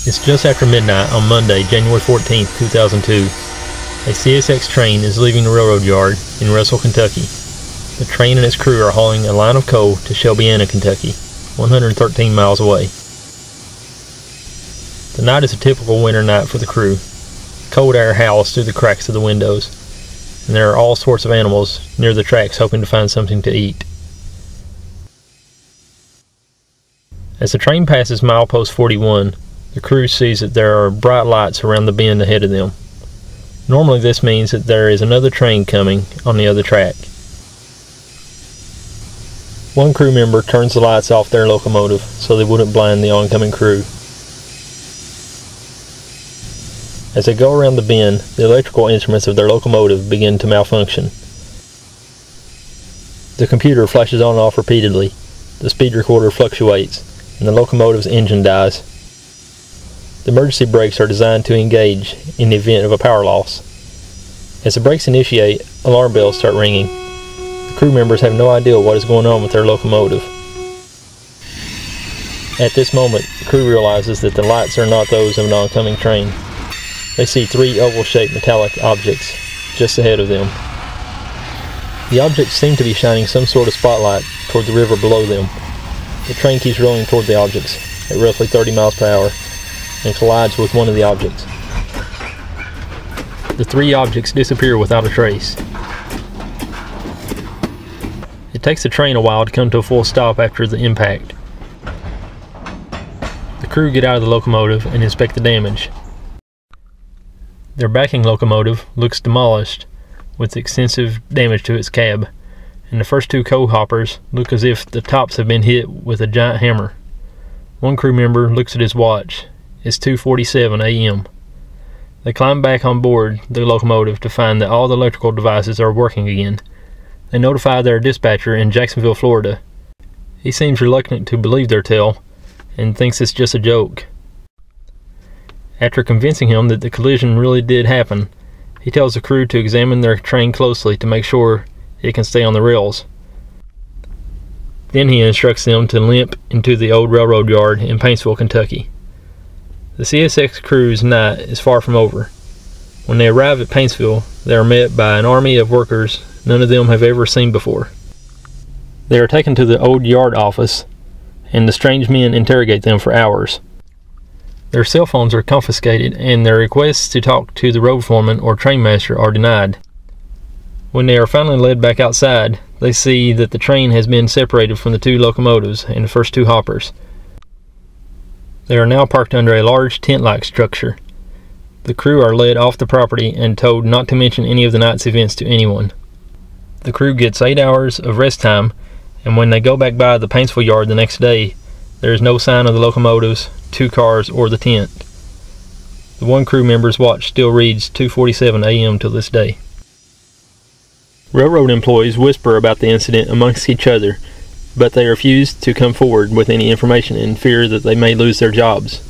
It's just after midnight on Monday, January 14th, 2002. A CSX train is leaving the railroad yard in Russell, Kentucky. The train and its crew are hauling a line of coal to Shelbyana, Kentucky, 113 miles away. The night is a typical winter night for the crew. Cold air howls through the cracks of the windows, and there are all sorts of animals near the tracks hoping to find something to eat. As the train passes milepost 41, the crew sees that there are bright lights around the bend ahead of them. Normally this means that there is another train coming on the other track. One crew member turns the lights off their locomotive so they wouldn't blind the oncoming crew. As they go around the bend, the electrical instruments of their locomotive begin to malfunction. The computer flashes on and off repeatedly, the speed recorder fluctuates, and the locomotive's engine dies. The emergency brakes are designed to engage in the event of a power loss. As the brakes initiate, alarm bells start ringing. The crew members have no idea what is going on with their locomotive. At this moment, the crew realizes that the lights are not those of an oncoming train. They see three oval-shaped metallic objects just ahead of them. The objects seem to be shining some sort of spotlight toward the river below them. The train keeps rolling toward the objects at roughly 30 miles per hour and collides with one of the objects. The three objects disappear without a trace. It takes the train a while to come to a full stop after the impact. The crew get out of the locomotive and inspect the damage. Their backing locomotive looks demolished with extensive damage to its cab, and the first two coal hoppers look as if the tops have been hit with a giant hammer. One crew member looks at his watch. It's 2:47 a.m. They climb back on board the locomotive to find that all the electrical devices are working again. They notify their dispatcher in Jacksonville, Florida. He seems reluctant to believe their tale and thinks it's just a joke. After convincing him that the collision really did happen, he tells the crew to examine their train closely to make sure it can stay on the rails. Then he instructs them to limp into the old railroad yard in Paintsville, Kentucky. The CSX crew's night is far from over. When they arrive at Paintsville, they are met by an army of workers none of them have ever seen before. They are taken to the old yard office, and the strange men interrogate them for hours. Their cell phones are confiscated, and their requests to talk to the road foreman or trainmaster are denied. When they are finally led back outside, they see that the train has been separated from the two locomotives and the first two hoppers. They are now parked under a large tent-like structure. The crew are led off the property and told not to mention any of the night's events to anyone. The crew gets 8 hours of rest time, and when they go back by the Paintsville yard the next day, there is no sign of the locomotives, two cars, or the tent. The one crew member's watch still reads 2:47 a.m. till this day. Railroad employees whisper about the incident amongst each other, but they refuse to come forward with any information in fear that they may lose their jobs.